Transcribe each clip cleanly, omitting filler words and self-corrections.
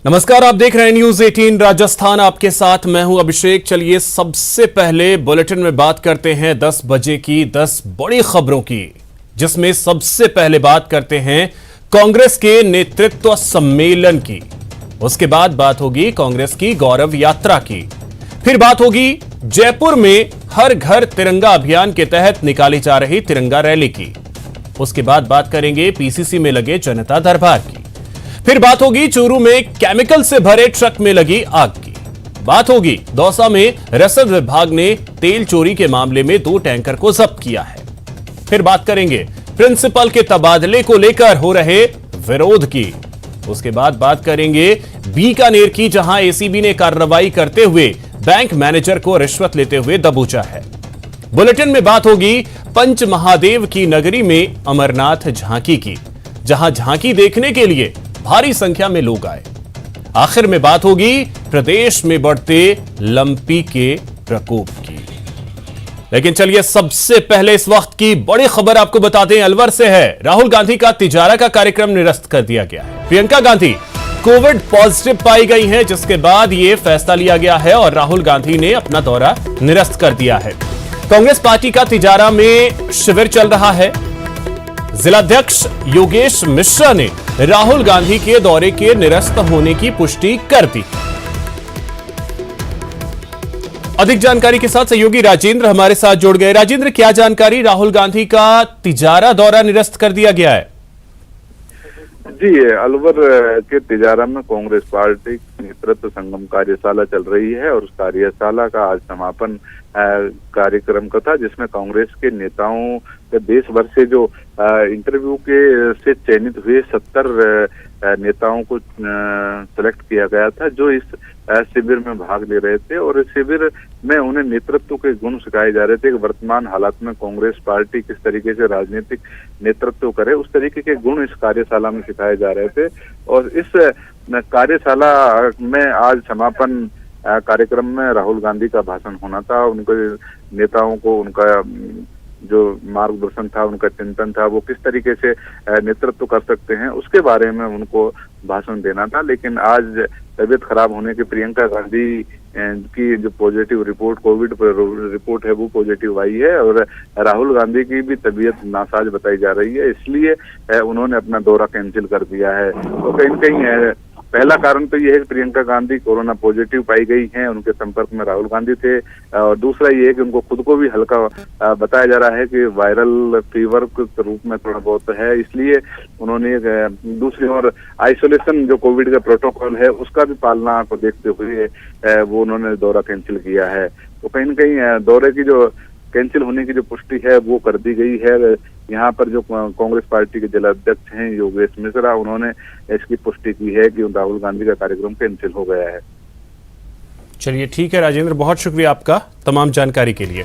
नमस्कार, आप देख रहे हैं न्यूज 18 राजस्थान। आपके साथ मैं हूं अभिषेक। चलिए सबसे पहले बुलेटिन में बात करते हैं 10 बजे की 10 बड़ी खबरों की, जिसमें सबसे पहले बात करते हैं कांग्रेस के नेतृत्व सम्मेलन की। उसके बाद बात होगी कांग्रेस की गौरव यात्रा की। फिर बात होगी जयपुर में हर घर तिरंगा अभियान के तहत निकाली जा रही तिरंगा रैली की। उसके बाद बात करेंगे पीसीसी में लगे जनता दरबार की। फिर बात होगी चूरू में केमिकल से भरे ट्रक में लगी आग की। बात होगी दौसा में रसद विभाग ने तेल चोरी के मामले में 2 टैंकर को जब्त किया है। फिर बात करेंगे प्रिंसिपल के तबादले को लेकर हो रहे विरोध की। उसके बाद बात करेंगे बीकानेर की, जहां एसीबी ने कार्रवाई करते हुए बैंक मैनेजर को रिश्वत लेते हुए दबोचा है। बुलेटिन में बात होगी पंच महादेव की नगरी में अमरनाथ झांकी की, जहां झांकी देखने के लिए भारी संख्या में लोग आए। आखिर में बात होगी प्रदेश में बढ़ते लंपी के प्रकोप की। लेकिन चलिए सबसे पहले इस वक्त की बड़ी खबर आपको बता दें, अलवर से है। राहुल गांधी का तिजारा का कार्यक्रम निरस्त कर दिया गया है। प्रियंका गांधी कोविड पॉजिटिव पाई गई हैं, जिसके बाद यह फैसला लिया गया है और राहुल गांधी ने अपना दौरा निरस्त कर दिया है। कांग्रेस पार्टी का तिजारा में शिविर चल रहा है। जिलाध्यक्ष योगेश मिश्रा ने राहुल गांधी के दौरे के निरस्त होने की पुष्टि कर दी। अधिक जानकारी के साथ सहयोगी राजेंद्र हमारे साथ जुड़ गए। राजेंद्र, क्या जानकारी? राहुल गांधी का तिजारा दौरा निरस्त कर दिया गया है। जी, अलवर के तिजारा में कांग्रेस पार्टी नेतृत्व संगम कार्यशाला चल रही है और उस कार्यशाला का आज समापन कार्यक्रम का था, जिसमें कांग्रेस के नेताओं के देश भर से जो इंटरव्यू के से चयनित हुए 70 नेताओं को सेलेक्ट किया गया था, जो इस शिविर में भाग ले रहे थे। और इस शिविर में उन्हें नेतृत्व के गुण सिखाए जा रहे थे कि वर्तमान हालात में कांग्रेस पार्टी किस तरीके से राजनीतिक नेतृत्व करे, उस तरीके के गुण इस कार्यशाला में सिखाए जा रहे थे। और इस कार्यशाला में आज समापन कार्यक्रम में राहुल गांधी का भाषण होना था। उनके नेताओं को उनका जो मार्गदर्शन था, उनका चिंतन था, वो किस तरीके से नेतृत्व कर सकते हैं, उसके बारे में उनको भाषण देना था। लेकिन आज तबीयत खराब होने की प्रियंका गांधी की जो पॉजिटिव रिपोर्ट, कोविड रिपोर्ट है, वो पॉजिटिव आई है और राहुल गांधी की भी तबीयत नासाज बताई जा रही है। इसलिए उन्होंने अपना दौरा कैंसिल कर दिया है। तो कहीं न कहीं पहला कारण तो ये है कि प्रियंका गांधी कोरोना पॉजिटिव पाई गई हैं, उनके संपर्क में राहुल गांधी थे। और दूसरा ये है कि उनको खुद को भी हल्का बताया जा रहा है कि वायरल फीवर के रूप में थोड़ा बहुत है, इसलिए उन्होंने दूसरी ओर आइसोलेशन जो कोविड का प्रोटोकॉल है उसका भी पालना को देखते हुए वो उन्होंने दौरा कैंसिल किया है। तो कहीं न कहीं दौरे की जो कैंसिल होने की जो पुष्टि है वो कर दी गई है। यहाँ पर जो कांग्रेस पार्टी के जिला अध्यक्ष हैं योगेश मिश्रा, उन्होंने इसकी पुष्टि की है कि राहुल गांधी का कार्यक्रम कैंसिल हो गया है। चलिए ठीक है राजेंद्र, बहुत शुक्रिया आपका तमाम जानकारी के लिए।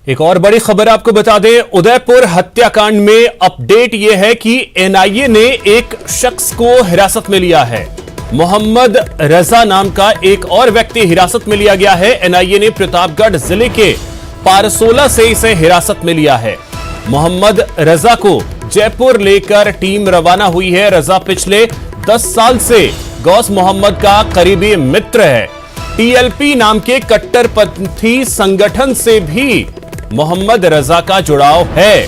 एक और बड़ी खबर आपको बता दें, उदयपुर हत्याकांड में अपडेट यह है कि एनआईए ने एक शख्स को हिरासत में लिया है। मोहम्मद रजा नाम का एक और व्यक्ति हिरासत में लिया गया है। एनआईए ने प्रतापगढ़ जिले के पारसोला से इसे हिरासत में लिया है। मोहम्मद रजा को जयपुर लेकर टीम रवाना हुई है। रजा पिछले 10 साल से गौस मोहम्मद का करीबी मित्र है। टीएलपी नाम के कट्टरपंथी संगठन से भी मोहम्मद रजा का जुड़ाव है।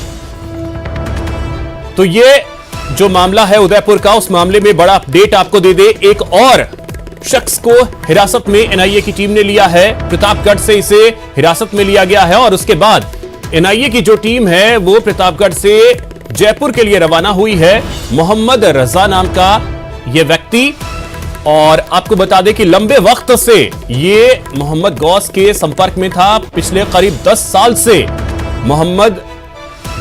तो ये जो मामला है उदयपुर का, उस मामले में बड़ा अपडेट आपको दे दे। एक और शख्स को हिरासत में एनआईए की टीम ने लिया है। प्रतापगढ़ से इसे हिरासत में लिया गया है और उसके बाद एनआईए की जो टीम है वो प्रतापगढ़ से जयपुर के लिए रवाना हुई है। मोहम्मद रजा नाम का यह व्यक्ति, और आपको बता दें कि लंबे वक्त से ये मोहम्मद गौस के संपर्क में था। पिछले करीब 10 साल से मोहम्मद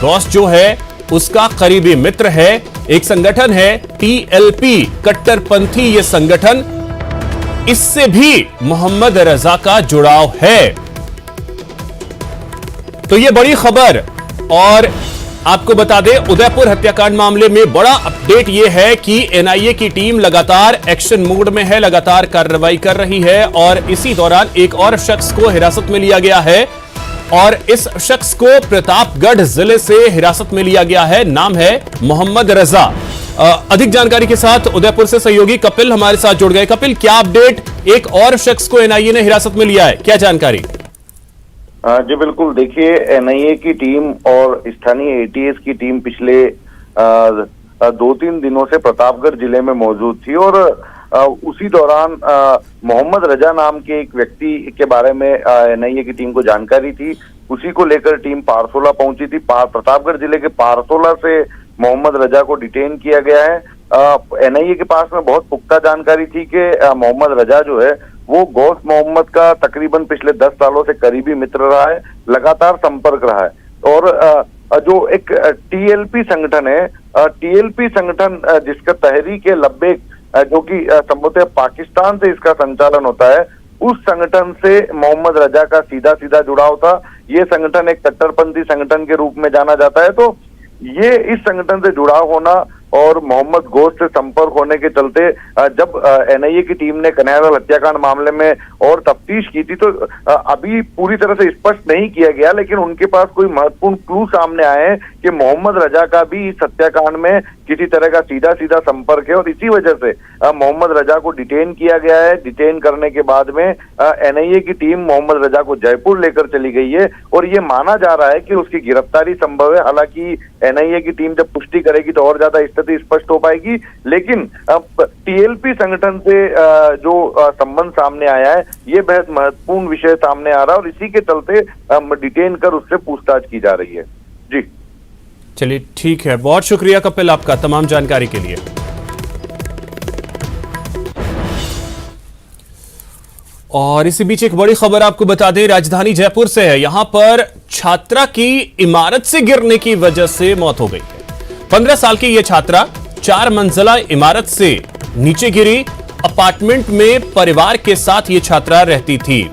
गौस जो है उसका करीबी मित्र है। एक संगठन है टीएलपी, कट्टरपंथी ये संगठन, इससे भी मोहम्मद रजा का जुड़ाव है। तो ये बड़ी खबर। और आपको बता दें उदयपुर हत्याकांड मामले में बड़ा अपडेट यह है कि एनआईए की टीम लगातार एक्शन मोड में है, लगातार कार्रवाई कर रही है और इसी दौरान एक और शख्स को हिरासत में लिया गया है। और इस शख्स को प्रतापगढ़ जिले से हिरासत में लिया गया है। नाम है मोहम्मद रजा। अधिक जानकारी के साथ उदयपुर से सहयोगी कपिल हमारे साथ जुड़ गए। कपिल, क्या अपडेट? एक और शख्स को एनआईए ने हिरासत में लिया है, क्या जानकारी? जी बिल्कुल, देखिए एनआईए की टीम और स्थानीय एटीएस की टीम पिछले 2-3 दिनों से प्रतापगढ़ जिले में मौजूद थी और उसी दौरान मोहम्मद रजा नाम के एक व्यक्ति के बारे में एनआईए की टीम को जानकारी थी। उसी को लेकर टीम पारसोला पहुंची थी। प्रतापगढ़ जिले के पारसोला से मोहम्मद रजा को डिटेन किया गया है। एनआईए के पास में बहुत पुख्ता जानकारी थी कि मोहम्मद रजा जो है वो गौस मोहम्मद का तकरीबन पिछले 10 सालों से करीबी मित्र रहा है, लगातार संपर्क रहा है। और जो एक टीएलपी संगठन है, टीएलपी संगठन जिसका तहरीक लब्बैक जो कि संभवतः पाकिस्तान से इसका संचालन होता है, उस संगठन से मोहम्मद रजा का सीधा सीधा जुड़ाव था। ये संगठन एक कट्टरपंथी संगठन के रूप में जाना जाता है। तो ये इस संगठन से जुड़ाव होना और मोहम्मद गोश से संपर्क होने के चलते जब एनआईए की टीम ने कन्हैयालाल हत्याकांड मामले में और तफ्तीश की थी तो अभी पूरी तरह से स्पष्ट नहीं किया गया, लेकिन उनके पास कोई महत्वपूर्ण क्लू सामने आए हैं कि मोहम्मद रजा का भी इस हत्याकांड में किसी तरह का सीधा सीधा संपर्क है और इसी वजह से मोहम्मद रजा को डिटेन किया गया है। डिटेन करने के बाद में एनआईए की टीम मोहम्मद रजा को जयपुर लेकर चली गई है और ये माना जा रहा है कि उसकी गिरफ्तारी संभव है। हालांकि एनआईए की टीम जब पुष्टि करेगी तो और ज्यादा स्थिति स्पष्ट हो पाएगी, लेकिन टीएलपी संगठन से जो संबंध सामने आया है ये बेहद महत्वपूर्ण विषय सामने आ रहा है और इसी के चलते डिटेन कर उससे पूछताछ की जा रही है। जी चलिए, ठीक है, बहुत शुक्रिया कपिल आपका तमाम जानकारी के लिए। और इसी बीच एक बड़ी खबर आपको बता दें, राजधानी जयपुर से है। यहां पर छात्रा की इमारत से गिरने की वजह से मौत हो गई है। 15 साल की यह छात्रा 4 मंजिला इमारत से नीचे गिरी। अपार्टमेंट में परिवार के साथ यह छात्रा रहती थी।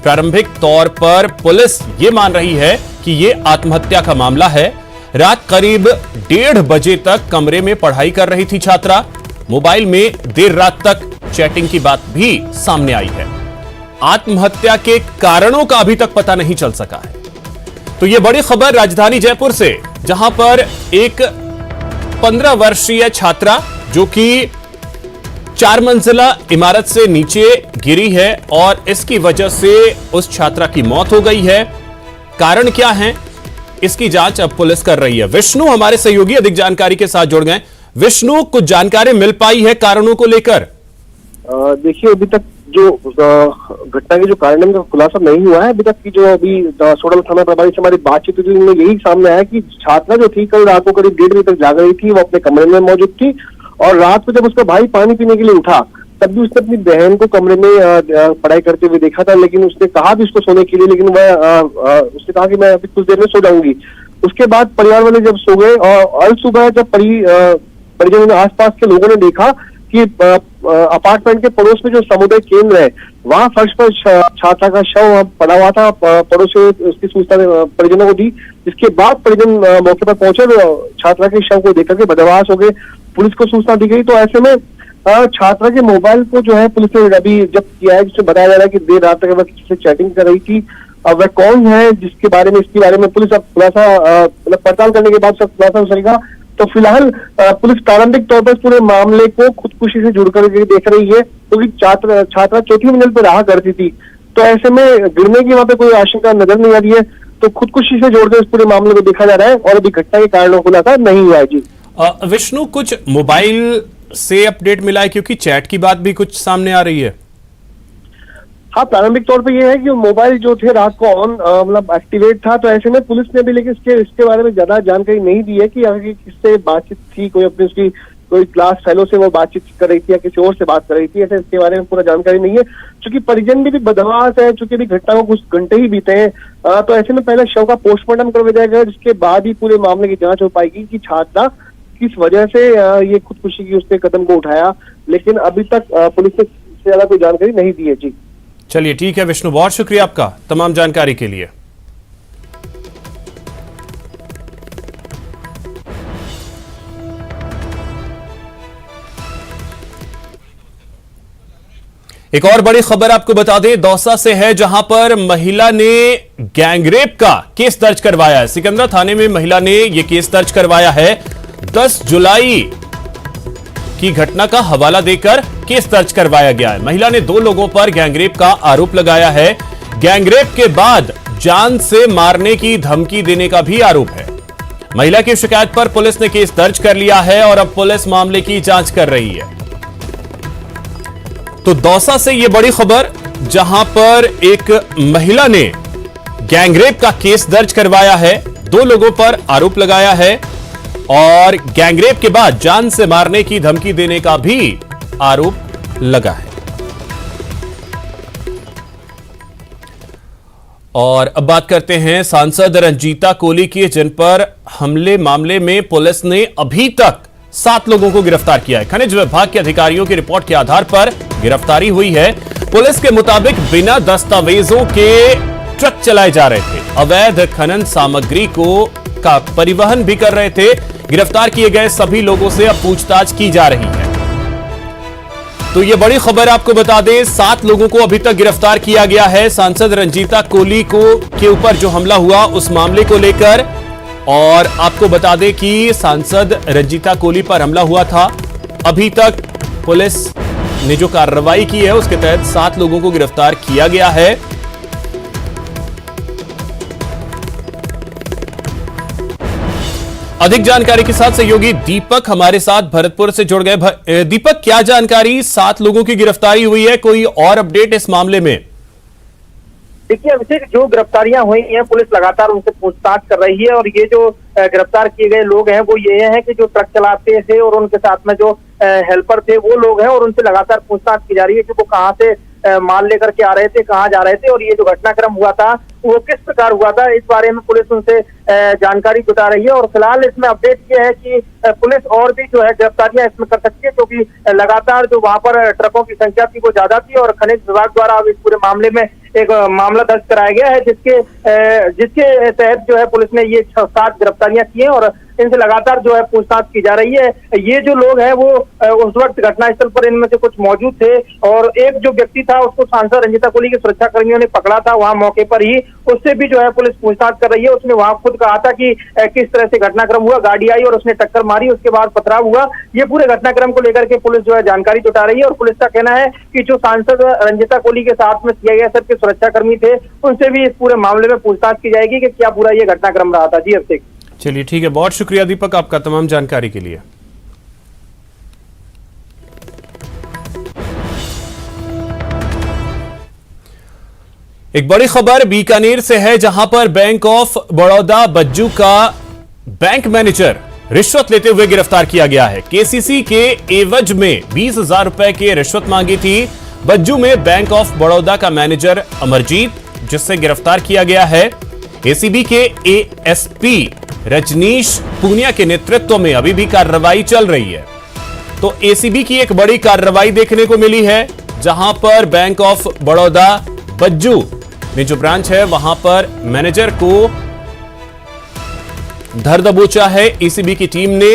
प्रारंभिक तौर पर पुलिस यह मान रही है कि यह आत्महत्या का मामला है। रात करीब 1:30 बजे तक कमरे में पढ़ाई कर रही थी छात्रा। मोबाइल में देर रात तक चैटिंग की बात भी सामने आई है। आत्महत्या के कारणों का अभी तक पता नहीं चल सका है। तो यह बड़ी खबर राजधानी जयपुर से, जहां पर एक 15 वर्षीय छात्रा जो कि 4 मंजिला इमारत से नीचे गिरी है और इसकी वजह से उस छात्रा की मौत हो गई है। कारण क्या है, इसकी जांच अब पुलिस कर रही है। विष्णु हमारे सहयोगी अधिक जानकारी के साथ जुड़ गए। विष्णु, कुछ जानकारी मिल पाई है कारणों को लेकर? देखिए, अभी तक जो घटना के जो कारण है उनका खुलासा नहीं हुआ है। अभी तक की जो अभी सोडल थाना प्रभारी से हमारी बातचीत हुई, उनमें यही सामने आया कि छात्रा जो थी कल रात को करीब 1:30 बजे तक जाग रही थी, वो अपने कमरे में मौजूद थी और रात को जब उसका भाई पानी पीने के लिए उठा तब भी उसने अपनी बहन को कमरे में पढ़ाई करते हुए देखा था, लेकिन उसने कहा भी उसको सोने के लिए, लेकिन वह उसने कहा कि मैं अभी कुछ देर में सो जाऊंगी। उसके बाद परिवार वाले जब सो गए और अल सुबह जब परिजनों ने, आसपास के लोगों ने देखा कि अपार्टमेंट के पड़ोस में जो समुदाय केंद्र है वहां फर्श पर छात्रा का शव पड़ा हुआ था। पड़ोसी उसकी सूचना परिजनों को दी, जिसके बाद परिजन मौके पर पहुंचे, छात्रा के शव को देखकर के बदहवास हो गए। पुलिस को सूचना दी गई तो ऐसे में छात्रा के मोबाइल को जो है पुलिस ने अभी जब्त किया है, जिससे बताया जा रहा है कि देर रात तक वह किसी से चैटिंग कर रही थी। अब वह कौन है इसके बारे में पुलिस अब खुलासा मतलब पड़ताल करने के बाद सब खुलासा हो सकेगा। तो फिलहाल पुलिस प्रारंभिक तौर पर पूरे मामले को खुदकुशी से जुड़ कर देख रही है, क्योंकि छात्रा चौथी मंजिल पर रहा करती थी, तो ऐसे में गिरने की वहां पे कोई आशंका नजर नहीं आ रही है। तो खुदकुशी से जोड़कर इस पूरे मामले को देखा जा रहा है और अभी घटना के कारणों को खुलासा नहीं हुआ है। जी विष्णु, कुछ मोबाइल से अपडेट मिला है, क्योंकि चैट की बात भी कुछ सामने आ रही है? हाँ, प्रारंभिक तौर पे ये है कि मोबाइल जो थे रात को ऑन मतलब एक्टिवेट था, तो ऐसे में पुलिस ने भी लेकिन इसके बारे में ज्यादा जानकारी नहीं दी है कि आगे किससे बातचीत थी, कोई अपनी उसकी कोई क्लास फेलो से वो बातचीत कर रही थी या किसी और से बात कर रही थी, ऐसे इसके बारे में पूरा जानकारी नहीं है। चूंकि परिजन भी बदमाश है, चूंकि भी घटना को कुछ घंटे ही बीते हैं, तो ऐसे में पहले शव का पोस्टमार्टम करवाया जाएगा, जिसके बाद ही पूरे मामले की जांच हो पाएगी कि छात्रा किस वजह से ये खुदकुशी की उसने कदम को उठाया। लेकिन अभी तक पुलिस ने इससे ज्यादा कोई जानकारी नहीं दी है। जी चलिए, ठीक है विष्णु, बहुत शुक्रिया आपका तमाम जानकारी के लिए। एक और बड़ी खबर आपको बता दें, दौसा से है, जहां पर महिला ने गैंगरेप का केस दर्ज करवाया है। सिकंदरा थाने में महिला ने यह केस दर्ज करवाया है। 10 जुलाई की घटना का हवाला देकर केस दर्ज करवाया गया है। महिला ने 2 लोगों पर गैंगरेप का आरोप लगाया है। गैंगरेप के बाद जान से मारने की धमकी देने का भी आरोप है। महिला की शिकायत पर पुलिस ने केस दर्ज कर लिया है और अब पुलिस मामले की जांच कर रही है। तो दौसा से यह बड़ी खबर, जहां पर एक महिला ने गैंगरेप का केस दर्ज करवाया है, 2 लोगों पर आरोप लगाया है और गैंगरेप के बाद जान से मारने की धमकी देने का भी आरोप लगा है। और अब बात करते हैं सांसद रंजीता कोली की, जिन पर हमले मामले में पुलिस ने अभी तक 7 लोगों को गिरफ्तार किया है। खनिज विभाग के अधिकारियों की रिपोर्ट के आधार पर गिरफ्तारी हुई है। पुलिस के मुताबिक बिना दस्तावेजों के ट्रक चलाए जा रहे थे, अवैध खनन सामग्री का परिवहन भी कर रहे थे। गिरफ्तार किए गए सभी लोगों से अब पूछताछ की जा रही है। तो यह बड़ी खबर आपको बता दें, 7 लोगों को अभी तक गिरफ्तार किया गया है सांसद रंजीता कोली के ऊपर जो हमला हुआ उस मामले को लेकर। और आपको बता दें कि सांसद रंजीता कोली पर हमला हुआ था। अभी तक पुलिस ने जो कार्रवाई की है उसके तहत 7 लोगों को गिरफ्तार किया गया है। अधिक जानकारी के साथ सहयोगी दीपक हमारे साथ भरतपुर से जुड़ गए। दीपक, क्या जानकारी, 7 लोगों की गिरफ्तारी हुई है, कोई और अपडेट इस मामले में? देखिए अभिषेक, जो गिरफ्तारियां हुई हैं पुलिस लगातार उनसे पूछताछ कर रही है और ये जो गिरफ्तार किए गए लोग हैं वो ये हैं कि जो ट्रक चलाते थे और उनके साथ में जो हेल्पर थे वो लोग हैं और उनसे लगातार पूछताछ की जा रही है कि वो कहाँ से माल लेकर के आ रहे थे, कहाँ जा रहे थे और ये जो घटनाक्रम हुआ था वो किस प्रकार हुआ था, इस बारे में पुलिस उनसे जानकारी जुटा रही है। और फिलहाल इसमें अपडेट ये है कि पुलिस और भी जो है गिरफ्तारियां इसमें कर सकती है, क्योंकि लगातार जो वहां पर ट्रकों की संख्या थी वो ज्यादा थी और खनिज विभाग द्वारा अब इस पूरे मामले में एक मामला दर्ज कराया गया है, जिसके तहत जो है पुलिस ने ये 7 गिरफ्तारियां की हैं और इनसे लगातार जो है पूछताछ की जा रही है। ये जो लोग हैं वो उस वक्त घटनास्थल पर इनमें से कुछ मौजूद थे और एक जो व्यक्ति था उसको सांसद रंजीता कोली के सुरक्षा कर्मियों ने पकड़ा था वहां मौके पर ही, उससे भी जो है पुलिस पूछताछ कर रही है। उसने वहां खुद कहा था कि किस तरह से घटनाक्रम हुआ, गाड़ी आई और उसने टक्कर मारी, उसके बाद पथराव हुआ। ये पूरे घटनाक्रम को लेकर के पुलिस जो है जानकारी जुटा रही है और पुलिस का कहना है कि जो सांसद रंजीता कोली के साथ में सीआईएसएफ के सुरक्षा कर्मी थे उनसे भी इस पूरे मामले में पूछताछ की जाएगी कि क्या पूरा ये घटनाक्रम रहा था। जी अभिषेक। चलिए ठीक है, बहुत शुक्रिया दीपक आपका तमाम जानकारी के लिए। एक बड़ी खबर बीकानेर से है, जहां पर बैंक ऑफ बड़ौदा बज्जू का बैंक मैनेजर रिश्वत लेते हुए गिरफ्तार किया गया है। केसीसी के एवज में 20,000 रुपए की रिश्वत मांगी थी बज्जू में बैंक ऑफ बड़ौदा का मैनेजर अमरजीत, जिससे गिरफ्तार किया गया है। एसीबी के एएसपी रजनीश पूनिया के नेतृत्व में अभी भी कार्रवाई चल रही है। तो एसीबी की एक बड़ी कार्रवाई देखने को मिली है, जहां पर बैंक ऑफ बड़ौदा बज्जू में जो ब्रांच है वहां पर मैनेजर को धर दबोचा है एसीबी की टीम ने।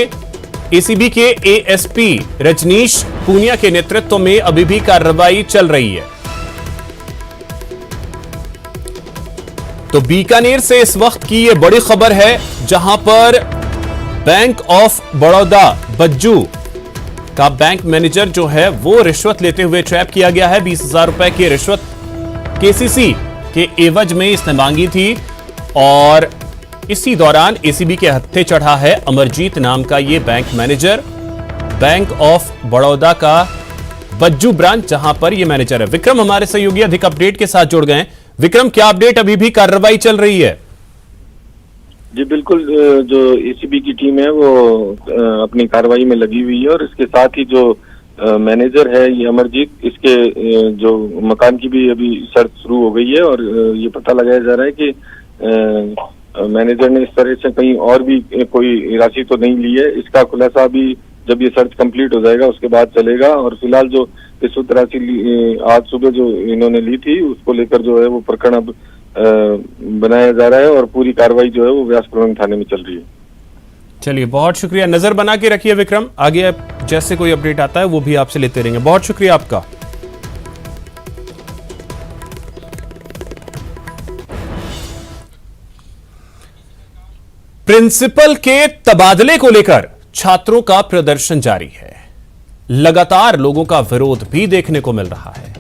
एसीबी के एएसपी रजनीश पूनिया के नेतृत्व में अभी भी कार्रवाई चल रही है। तो बीकानेर से इस वक्त की यह बड़ी खबर है, जहां पर बैंक ऑफ बड़ौदा बज्जू का बैंक मैनेजर जो है वो रिश्वत लेते हुए ट्रैप किया गया है। 20,000 रुपए की रिश्वत केसीसी के एवज में इसने मांगी थी और इसी दौरान एसीबी के हत्थे चढ़ा है अमरजीत नाम का ये bank manager, bank of Baroda का बज्जू ब्रांच, जहां पर ये मैनेजर है। विक्रम हमारे सहयोगी अधिक अपडेट के साथ जुड़ गए। विक्रम, क्या अपडेट, अभी भी कार्रवाई चल रही है? जी बिल्कुल, जो एसीबी की टीम है वो अपनी कार्रवाई में लगी हुई है और इसके साथ ही जो मैनेजर है ये अमरजीत, इसके जो मकान की भी अभी सर्च शुरू हो गई है और ये पता लगाया जा रहा है कि मैनेजर ने इस तरह से कहीं और भी कोई राशि तो नहीं ली है। इसका खुलासा भी जब ये सर्च कंप्लीट हो जाएगा उसके बाद चलेगा। और फिलहाल जो रिश्वत राशि आज सुबह जो इन्होंने ली थी उसको लेकर जो है वो प्रकरण अब बनाया जा रहा है और पूरी कार्रवाई जो है वो व्यास प्रबंध थाने में चल रही है। चलिए, बहुत शुक्रिया, नजर बना के रखिए विक्रम, आगे जैसे कोई अपडेट आता है वो भी आपसे लेते रहेंगे। बहुत शुक्रिया आपका। प्रिंसिपल के तबादले को लेकर छात्रों का प्रदर्शन जारी है। लगातार लोगों का विरोध भी देखने को मिल रहा है।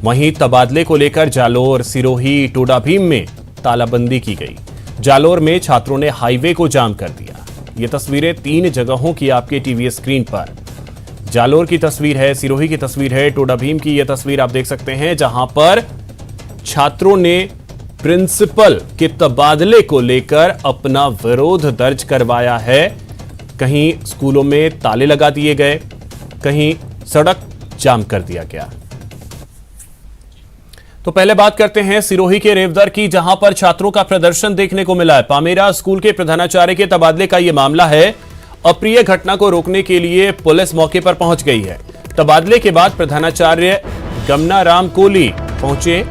वहीं तबादले को लेकर जालोर, सिरोही, टोडा भीम में तालाबंदी की गई। जालोर में छात्रों ने हाईवे को जाम कर दिया। ये तस्वीरें 3 जगहों की आपके टीवी स्क्रीन पर। जालोर की तस्वीर है, सिरोही की तस्वीर है, टोडा भीम की यह तस्वीर आप देख सकते हैं, जहां पर छात्रों ने प्रिंसिपल के तबादले को लेकर अपना विरोध दर्ज करवाया है। कहीं स्कूलों में ताले लगा दिए गए, कहीं सड़क जाम कर दिया गया। तो पहले बात करते हैं सिरोही के रेवदर की, जहां पर छात्रों का प्रदर्शन देखने को मिला है। पामेरा स्कूल के प्रधानाचार्य के तबादले का यह मामला है। अप्रिय घटना को रोकने के लिए पुलिस मौके पर पहुंच गई है। तबादले के बाद प्रधानाचार्य गमनाराम कोहली पहुंचे।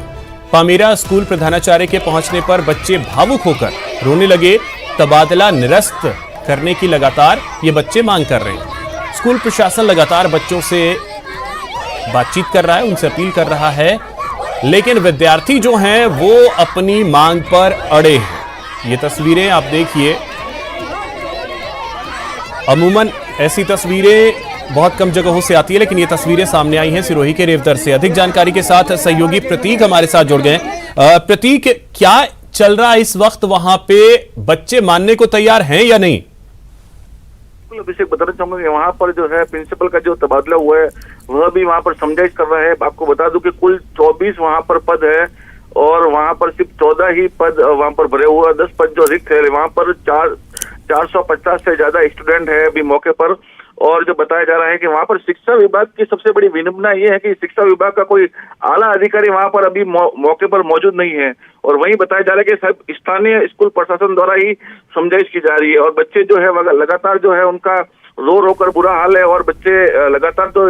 पामेरा स्कूल प्रधानाचार्य के पहुंचने पर बच्चे भावुक होकर रोने लगे। तबादला निरस्त करने की लगातार ये बच्चे मांग कर रहे हैं। स्कूल प्रशासन लगातार बच्चों से बातचीत कर रहा है, उनसे अपील कर रहा है, लेकिन विद्यार्थी जो हैं वो अपनी मांग पर अड़े हैं। ये तस्वीरें आप देखिए। अमूमन ऐसी तस्वीरें बहुत कम जगहों से आती है, लेकिन ये तस्वीरें सामने आई हैं सिरोही के रेवदर से। अधिक जानकारी के साथ सहयोगी प्रतीक हमारे साथ जुड़ गए। प्रतीक, क्या चल रहा है इस वक्त वहां पे? बच्चे मानने को तैयार हैं या नहीं? अभिषेक, बताना चाहूंगा वहाँ पर जो है प्रिंसिपल का जो तबादला हुआ है वह भी वहाँ पर समझाइश कर रहा है। आपको बता दूं कि कुल 24 वहाँ पर पद है और वहाँ पर सिर्फ 14 ही पद वहाँ पर भरे हुए, 10 पद जो रिक्त है। वहाँ पर 450 से ज्यादा स्टूडेंट है अभी मौके पर। और जो बताया जा रहा है कि वहाँ पर शिक्षा विभाग की सबसे बड़ी विडंबना ये है कि शिक्षा विभाग का कोई आला अधिकारी वहाँ पर अभी मौके पर मौजूद नहीं है। और वहीं बताया जा रहा है कि सब स्थानीय स्कूल प्रशासन द्वारा ही समझाइश की जा रही है। और बच्चे जो है लगातार जो है उनका रो रो कर बुरा हाल है और बच्चे लगातार तो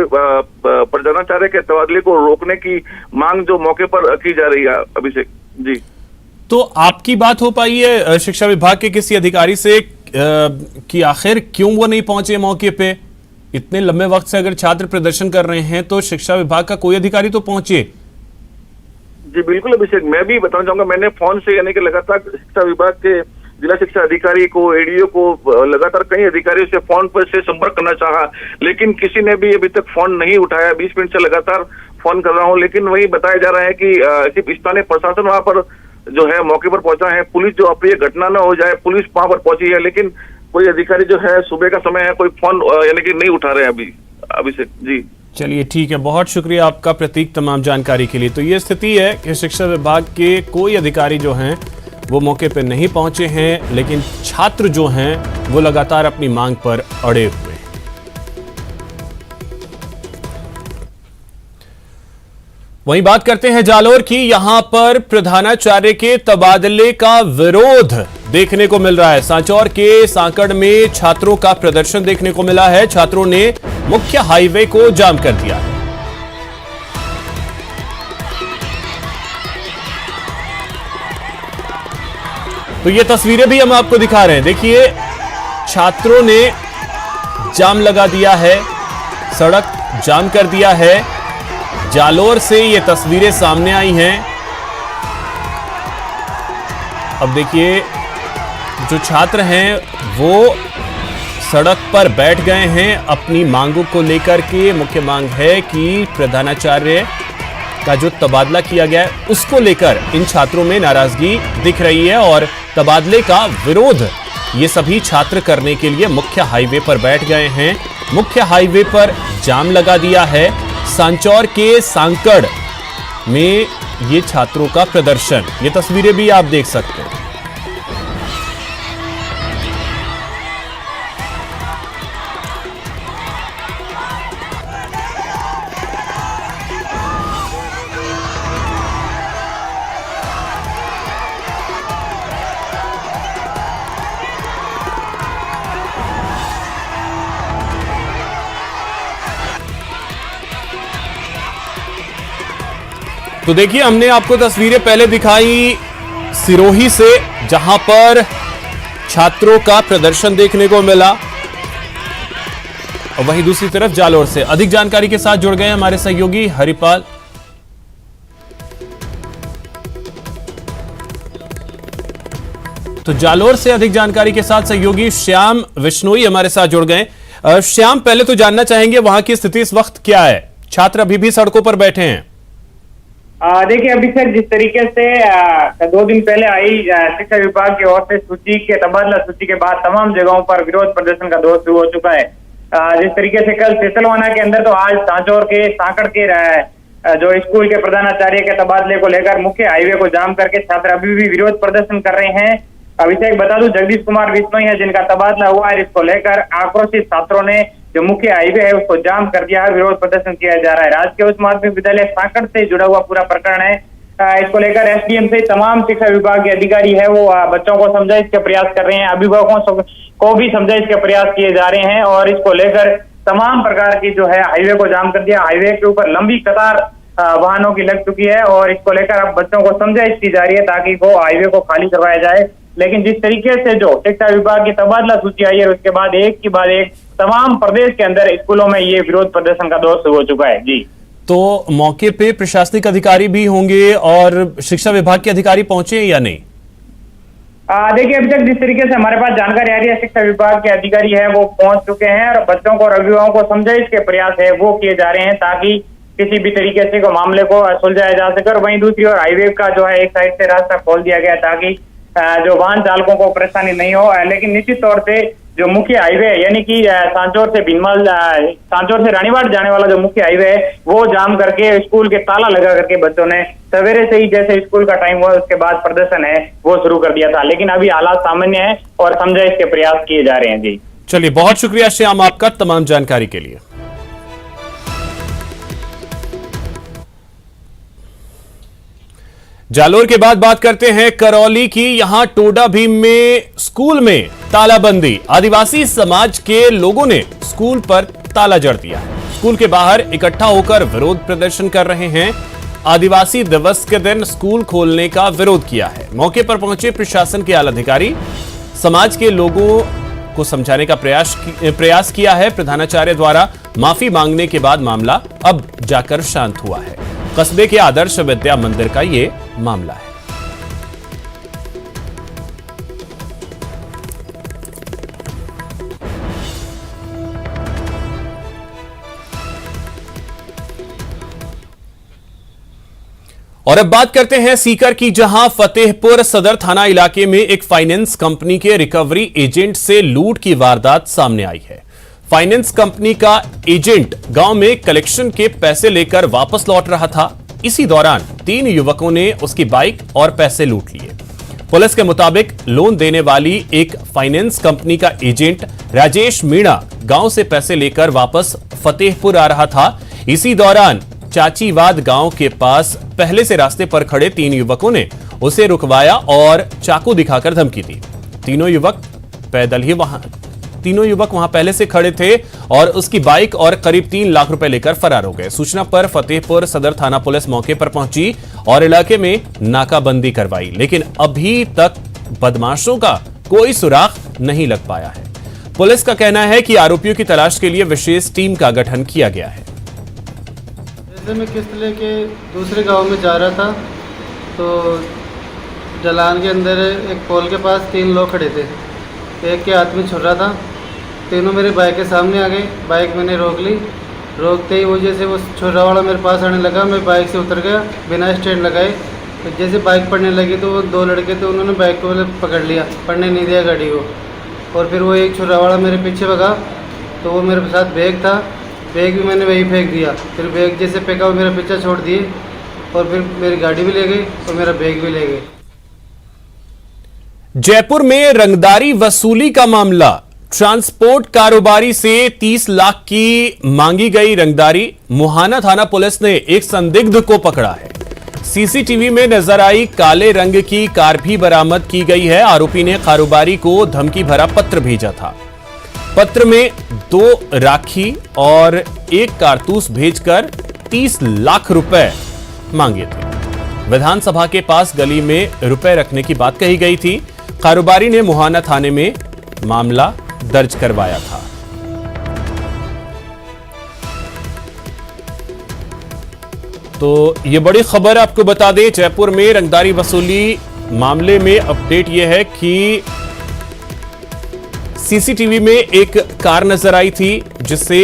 प्रधानाचार्य के तबादले को रोकने की मांग जो मौके पर की जा रही है। अभिषेक जी, तो आपकी बात हो पाई है शिक्षा विभाग के किसी अधिकारी से कि आखिर क्यों वो नहीं पहुंचे मौके पे? इतने लंबे वक्त से अगर छात्र प्रदर्शन कर रहे हैं तो शिक्षा विभाग का कोई अधिकारी तो पहुंचे। जी बिल्कुल अभिषेक, मैं भी बताना चाहूंगा, मैंने फोन से यानी कि लगातार शिक्षा विभाग के जिला शिक्षा अधिकारी को, एडीओ को, लगातार कई अधिकारियों से फोन पर से संपर्क करना चाहा, लेकिन किसी ने भी अभी तक फोन नहीं उठाया। 20 मिनट से लगातार फोन कर रहा हूं, लेकिन वही बताया जा रहा है कि सिर्फ स्थानीय प्रशासन वहां पर जो है मौके पर पहुंचा है। पुलिस जो अप्रिय घटना न हो जाए, पुलिस वहां पर पहुंची है, लेकिन कोई अधिकारी जो है सुबह का समय है, कोई फोन यानी कि नहीं उठा रहे अभी। अभिषेक जी, चलिए ठीक है, बहुत शुक्रिया आपका प्रतीक तमाम जानकारी के लिए। तो ये स्थिति है कि शिक्षा विभाग के कोई अधिकारी जो हैं वो मौके पर नहीं पहुंचे हैं, लेकिन छात्र जो हैं वो लगातार अपनी मांग पर अड़े हुए। वहीं बात करते हैं जालोर की। यहां पर प्रधानाचार्य के तबादले का विरोध देखने को मिल रहा है। सांचौर के सांकड़ में छात्रों का प्रदर्शन देखने को मिला है। छात्रों ने मुख्य हाईवे को जाम कर दिया है। तो ये तस्वीरें भी हम आपको दिखा रहे हैं। देखिए, छात्रों ने जाम लगा दिया है, सड़क जाम कर दिया है। जालोर से ये तस्वीरें सामने आई हैं। अब देखिए, जो छात्र हैं वो सड़क पर बैठ गए हैं अपनी मांगों को लेकर के। मुख्य मांग है कि प्रधानाचार्य का जो तबादला किया गया है उसको लेकर इन छात्रों में नाराजगी दिख रही है और तबादले का विरोध ये सभी छात्र करने के लिए मुख्य हाईवे पर बैठ गए हैं। मुख्य हाईवे पर जाम लगा दिया है। सांचौर के सांकड़ में ये छात्रों का प्रदर्शन, ये तस्वीरें भी आप देख सकते हैं। तो देखिए, हमने आपको तस्वीरें पहले दिखाई सिरोही से, जहां पर छात्रों का प्रदर्शन देखने को मिला, और वहीं दूसरी तरफ जालोर से अधिक जानकारी के साथ जुड़ गए हमारे सहयोगी हरिपाल। तो जालोर से अधिक जानकारी के साथ सहयोगी श्याम विश्नोई हमारे साथ जुड़ गए। श्याम, पहले तो जानना चाहेंगे वहां की स्थिति इस वक्त क्या है? छात्र अभी भी सड़कों पर बैठे हैं? देखिए, अभी तक जिस तरीके से 2 दिन पहले आई शिक्षा विभाग की ओर से सूची के तबादला सूची के बाद तमाम जगहों पर विरोध प्रदर्शन का दौर शुरू हो चुका है। जिस तरीके से कल तिसलवाना के अंदर तो आज सांचौर के सांकड़ के जो स्कूल के प्रधानाचार्य के तबादले को लेकर मुख्य हाईवे को जाम करके छात्र अभी भी विरोध प्रदर्शन कर रहे हैं। अभिषेक बता दूं, जगदीश कुमार विश्नोई है जिनका तबादला हुआ है। इसको लेकर आक्रोशित छात्रों ने जो मुख्य हाईवे है उसको जाम कर दिया है, विरोध प्रदर्शन किया जा रहा है। राजकीय उच्च माध्यमिक विद्यालय सांकड़ से जुड़ा हुआ पूरा प्रकरण है। इसको लेकर एसडीएम से तमाम शिक्षा विभाग के अधिकारी है वो बच्चों को समझाइश के प्रयास कर रहे हैं, अभिभावकों को भी समझाइश के प्रयास किए जा रहे हैं और इसको लेकर तमाम प्रकार की जो है हाईवे को जाम कर दिया। हाईवे के ऊपर लंबी कतार वाहनों की लग चुकी है और इसको लेकर अब बच्चों को समझाइश की जा रही है ताकि वो हाईवे को खाली करवाया जाए। लेकिन जिस तरीके से जो शिक्षा विभाग की तबादला सूची आई है उसके बाद एक के बाद एक तमाम प्रदेश के अंदर स्कूलों में ये विरोध प्रदर्शन का दौर शुरू हो चुका है। जी, तो मौके पे प्रशासनिक अधिकारी भी होंगे और शिक्षा विभाग के अधिकारी पहुंचे हैं या नहीं? देखिए, अभी तक जिस तरीके से हमारे पास जानकारी आ रही है शिक्षा विभाग के अधिकारी है वो पहुंच चुके हैं और बच्चों को और अभिभावकों को समझाइश के प्रयास है वो किए जा रहे हैं ताकि किसी भी तरीके से को मामले को सुलझाया जा सके। और वहीं दूसरी ओर हाईवे का जो है एक साइड से रास्ता खोल दिया गया ताकि जो वाहन चालकों को परेशानी नहीं हो। लेकिन निश्चित तौर से जो मुख्य हाईवे है यानी कि सांचौर से भीनमाल सांचौर से रानीवाड़ जाने वाला जो मुख्य हाईवे है वो जाम करके स्कूल के ताला लगा करके बच्चों ने सवेरे से ही जैसे स्कूल का टाइम हुआ उसके बाद प्रदर्शन है वो शुरू कर दिया था। लेकिन अभी हालात सामान्य है और समझाइश के प्रयास किए जा रहे हैं। जी, चलिए, बहुत शुक्रिया श्याम आपका तमाम जानकारी के लिए। जालोर के बाद बात करते हैं करौली की। यहां टोडा भीम में स्कूल में तालाबंदी। आदिवासी समाज के लोगों ने स्कूल पर ताला जड़ दिया है। स्कूल के बाहर इकट्ठा होकर विरोध प्रदर्शन कर रहे हैं। आदिवासी दिवस के दिन स्कूल खोलने का विरोध किया है। मौके पर पहुंचे प्रशासन के आला अधिकारी समाज के लोगों को समझाने का प्रयास किया है। प्रधानाचार्य द्वारा माफी मांगने के बाद मामला अब जाकर शांत हुआ है। कस्बे के आदर्श विद्या मंदिर का ये मामला है। और अब बात करते हैं सीकर की, जहां फतेहपुर सदर थाना इलाके में एक फाइनेंस कंपनी के रिकवरी एजेंट से लूट की वारदात सामने आई है। फाइनेंस कंपनी का एजेंट गांव में कलेक्शन के पैसे लेकर वापस लौट रहा था। इसी दौरान 3 युवकों ने उसकी बाइक और पैसे लूट लिए। पुलिस के मुताबिक लोन देने वाली एक फाइनेंस कंपनी का एजेंट राजेश मीणा गांव से पैसे लेकर वापस फतेहपुर आ रहा था। इसी दौरान चाचीवाद गांव के पास पहले से रास्ते पर खड़े 3 युवकों ने उसे रुकवाया और चाकू दिखाकर धमकी दी। तीनों युवक वहां पहले से खड़े थे और उसकी बाइक और करीब 3 लाख रुपए लेकर फरार हो गए। सूचना पर फतेहपुर सदर थाना पुलिस मौके पर पहुंची और इलाके में नाकाबंदी करवाई, लेकिन अभी तक बदमाशों का कोई सुराग नहीं लग पाया है। पुलिस का कहना है कि आरोपियों की तलाश के लिए विशेष टीम का गठन किया गया है। जैसे मैं किस्त लेके दूसरे गांव में जा रहा था तो ढलान के अंदर एक पोल के पास 3 लोग खड़े थे। एक के हाथ में छुरा था। तीनों मेरे बाइक के सामने आ गए। बाइक मैंने रोक ली। रोकते ही वो जैसे वो छुरा वाला मेरे पास आने लगा, मैं बाइक से उतर गया बिना स्टैंड लगाए। तो जैसे बाइक पड़ने लगी तो वो 2 लड़के थे, उन्होंने बाइक को पकड़ लिया, पड़ने नहीं दिया गाड़ी को। और फिर वो एक छुरा वाला मेरे पीछे भगा तो वो मेरे साथ बैग था, बैग भी मैंने वहीं फेंक दिया। फिर बैग जैसे फेंका वो मेरा पीछा छोड़ दिए और फिर मेरी गाड़ी भी ले गई और मेरा बैग भी ले गए। जयपुर में रंगदारी वसूली का मामला। ट्रांसपोर्ट कारोबारी से 30 लाख की मांगी गई रंगदारी। मुहाना थाना पुलिस ने एक संदिग्ध को पकड़ा है। सीसीटीवी में नजर आई काले रंग की कार भी बरामद की गई है। आरोपी ने कारोबारी को धमकी भरा पत्र भेजा था। पत्र में 2 राखी और 1 कारतूस भेजकर 30 लाख रुपए मांगे थे। विधानसभा के पास गली में रुपए रखने की बात कही गई थी। कारोबारी ने मुहाना थाने में मामला दर्ज करवाया था। तो ये बड़ी खबर आपको बता दें, जयपुर में रंगदारी वसूली मामले में अपडेट यह है कि सीसीटीवी में एक कार नजर आई थी जिसे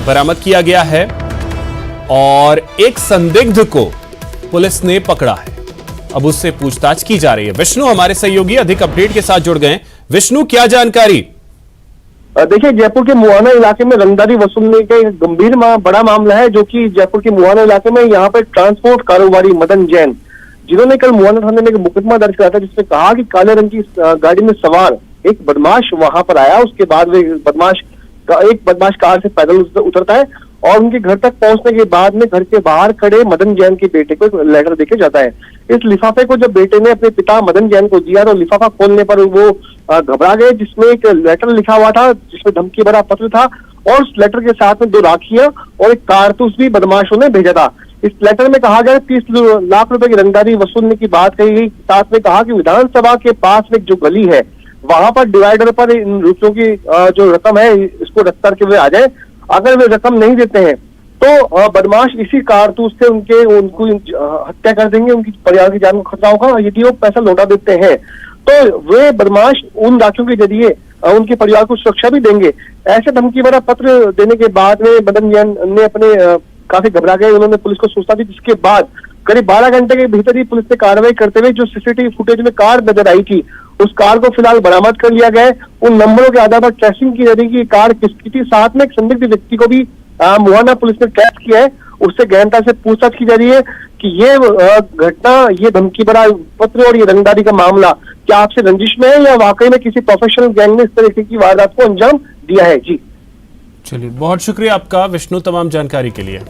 बरामद किया गया है और एक संदिग्ध को पुलिस ने पकड़ा है। अब उससे पूछताछ की जा रही है। विष्णु हमारे सहयोगी अधिक अपडेट के साथ जुड़ गए। विष्णु, क्या जानकारी? देखिए, जयपुर के मुहाना इलाके में रंगदारी वसूलने का एक गंभीर बड़ा मामला है, जो कि जयपुर के मुहाना इलाके में यहाँ पर ट्रांसपोर्ट कारोबारी मदन जैन, जिन्होंने कल मुहाना थाने में एक मुकदमा दर्ज किया था, जिसमें कहा कि काले रंग की गाड़ी में सवार एक बदमाश वहां पर आया। उसके बाद वे एक बदमाश कार से पैदल उतरता है और उनके घर तक पहुंचने के बाद में घर के बाहर खड़े मदन जैन के बेटे को एक लेटर देके जाता है। इस लिफाफे को जब बेटे ने अपने पिता मदन जैन को दिया तो लिफाफा खोलने पर वो घबरा गए, जिसमें एक लेटर लिखा हुआ था, जिसमें धमकी भरा पत्र था और उस लेटर के साथ में 2 राखियां और एक कारतूस भी बदमाशों ने भेजा था। इस लेटर में कहा गया 30 लाख रुपए की रंगदारी वसूलने की बात कही गई। साथ में कहा कि विधानसभा के पास में जो गली है वहां पर डिवाइडर पर इन रुपयों की जो रकम है इसको रख करके वे आ जाए। अगर वे रकम नहीं देते हैं तो बदमाश इसी कारतूस से उनको हत्या कर देंगे, उनकी परिवार की जान को खतरा होगा। यदि वो पैसा लौटा देते हैं तो वे बदमाश उन राखियों के जरिए उनके परिवार को सुरक्षा भी देंगे। ऐसे धमकी भरा पत्र देने के बाद में मदन जैन ने अपने काफी घबरा गए। उन्होंने पुलिस को सूचना दी, जिसके बाद करीब 12 घंटे के भीतर ही पुलिस ने कार्रवाई करते हुए जो सीसीटीवी फुटेज में कार नजर आई थी उस कार को फिलहाल बरामद कर लिया गया है। उन नंबरों के आधार पर ट्रेसिंग की जा रही है कि कार किसकी थी। साथ में एक संदिग्ध व्यक्ति को भी मुहाना पुलिस ने ट्रैप किया है, उससे गहनता से पूछताछ की जा रही है कि ये घटना, ये धमकी भरा पत्र और ये रंगदारी का मामला क्या आपसे रंजिश में है या वाकई में किसी प्रोफेशनल गैंग ने इस तरीके की वारदात को अंजाम दिया है। जी चलिए, बहुत शुक्रिया आपका विष्णु तमाम जानकारी के लिए।